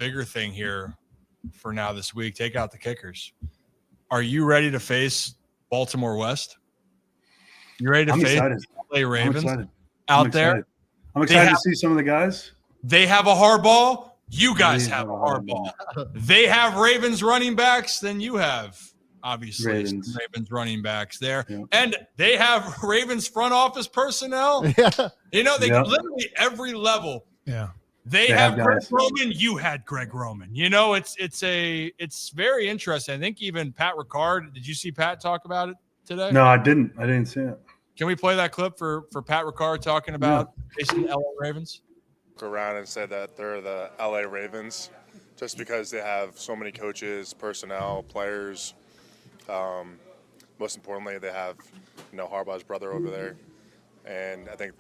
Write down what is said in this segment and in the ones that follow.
bigger thing here for now this week. Take out the kickers. Are you ready to face Baltimore West? You ready to face excited. LA Ravens I'm there? Excited. I'm excited to see some of the guys. They have a hardball. You guys have a hardball. They have Ravens running backs. Then you have, obviously, Ravens running backs there. Yeah. And they have Ravens front office personnel. Yeah. You know, they literally every level. Yeah. They have Greg Roman. You had Greg Roman. You know, it's very interesting. I think even Pat Ricard. Did you see Pat talk about it today? No, I didn't. I didn't see it. Can we play that clip for Pat Ricard talking about facing the LA Ravens? Around and said that they're the LA Ravens just because they have so many coaches, personnel, players. Most importantly, they have, Harbaugh's brother over there. And I think,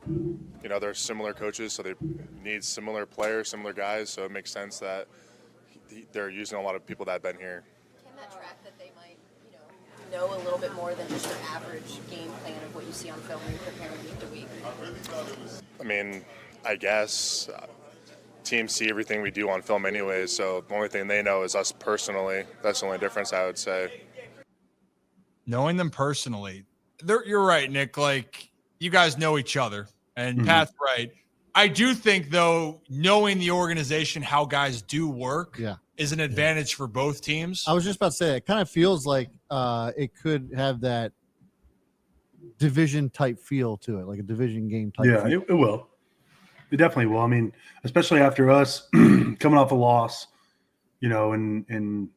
they're similar coaches, so they need similar players, similar guys. So it makes sense that they're using a lot of people that have been here. Can that track that they might, know a little bit more than just your average game plan of what you see on film when you're preparing week to week? I mean, I guess teams see everything we do on film anyways, so the only thing they know is us personally. That's the only difference, I would say. Knowing them personally. You're right, Nick. Like, you guys know each other, and Pat's right. I do think, though, knowing the organization, how guys do work is an advantage for both teams. I was just about to say, it kind of feels like it could have that division-type feel to it, like a division game type feel. Yeah, it will. It definitely will. I mean, especially after us coming off a loss, and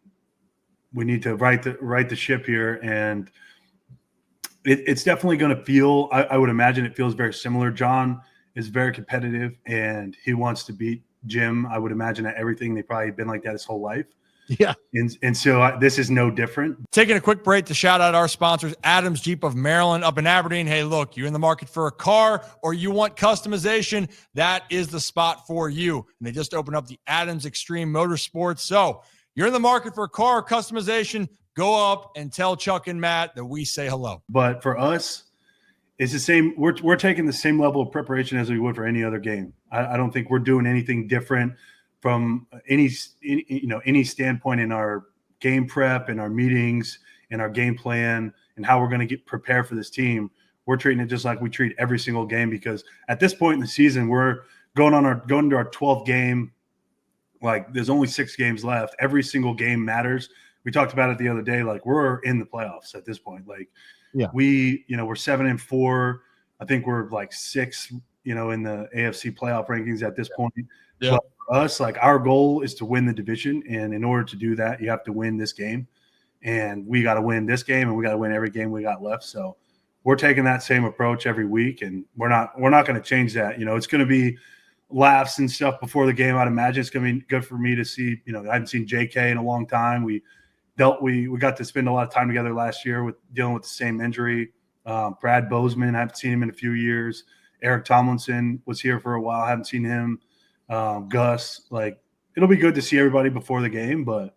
we need to right the ship here, and it's definitely going to feel. I would imagine it feels very similar. John is very competitive, and he wants to beat Jim. I would imagine that everything they've probably been like that his whole life. Yeah. And so this is no different. Taking a quick break to shout out our sponsors, Adams Jeep of Maryland up in Aberdeen. Hey, look, you're in the market for a car or you want customization, that is the spot for you. And they just opened up the Adams Extreme Motorsports. So you're in the market for a car or customization, go up and tell Chuck and Matt that we say hello. But for us, it's the same. We're taking the same level of preparation as we would for any other game. I don't think we're doing anything different from any standpoint in our game prep and our meetings and our game plan and how we're going to get prepared for this team. We're treating it just like we treat every single game, because at this point in the season, we're going to our 12th game. Like, there's only 6 games left. Every single game matters. We talked about it the other day. Like, we're in the playoffs at this point. Like, we're 7-4. I think we're like 6, in the AFC playoff rankings at this point. Yeah. But for us, like, our goal is to win the division, and in order to do that, you have to win this game, and we got to win this game, and we got to win every game we got left. So we're taking that same approach every week, and we're not going to change that. It's going to be laughs and stuff before the game. I'd imagine it's going to be good for me to see. I haven't seen JK in a long time. We got to spend a lot of time together last year with dealing with the same injury. Brad Bozeman, I haven't seen him in a few years. Eric Tomlinson was here for a while. I haven't seen him. Gus, like, it'll be good to see everybody before the game, but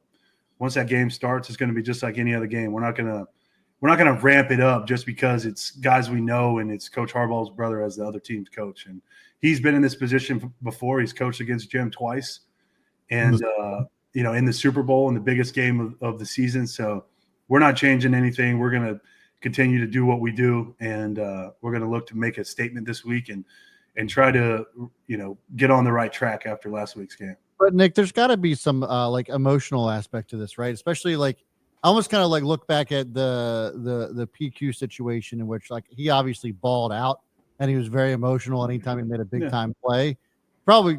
once that game starts, it's going to be just like any other game. We're not going to ramp it up just because it's guys we know and it's Coach Harbaugh's brother as the other team's coach, and he's been in this position before. He's coached against Jim twice, and in the Super Bowl, in the biggest game of the season. So we're not changing anything. We're going to continue to do what we do, and we're going to look to make a statement this week and try to, get on the right track after last week's game. But Nick, there's got to be some like emotional aspect to this, right? Especially like I almost kind of like look back at the PQ situation in which, like, he obviously balled out and he was very emotional anytime he made a big time play. Probably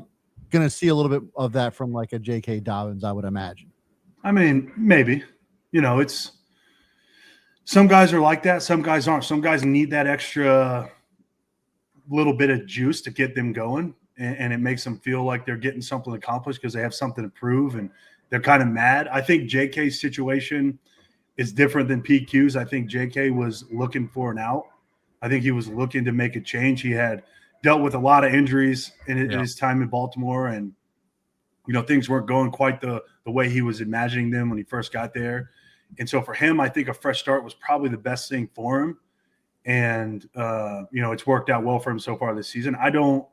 going to see a little bit of that from like a J.K. Dobbins, I would imagine. I mean, maybe. It's some guys are like that. Some guys aren't. Some guys need that extra little bit of juice to get them going, and it makes them feel like they're getting something accomplished because they have something to prove, and they're kind of mad. I think JK's situation is different than PQ's. I think JK was looking for an out. I think he was looking to make a change. He had dealt with a lot of injuries in his time in Baltimore, and things weren't going quite the way he was imagining them when he first got there. And so for him, I think a fresh start was probably the best thing for him. And, it's worked out well for him so far this season. I don't,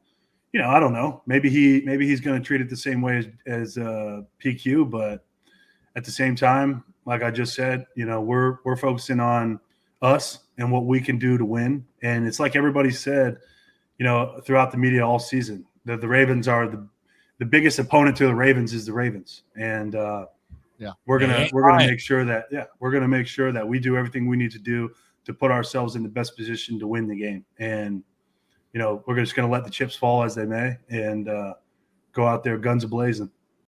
I don't know. Maybe he's going to treat it the same way as PQ, but at the same time, like I just said, we're focusing on us and what we can do to win. And it's like everybody said, throughout the media all season, that the Ravens are the biggest opponent to the Ravens is the Ravens. And we're gonna make sure that we do everything we need to do to put ourselves in the best position to win the game. And we're just going to let the chips fall as they may and go out there guns a-blazing.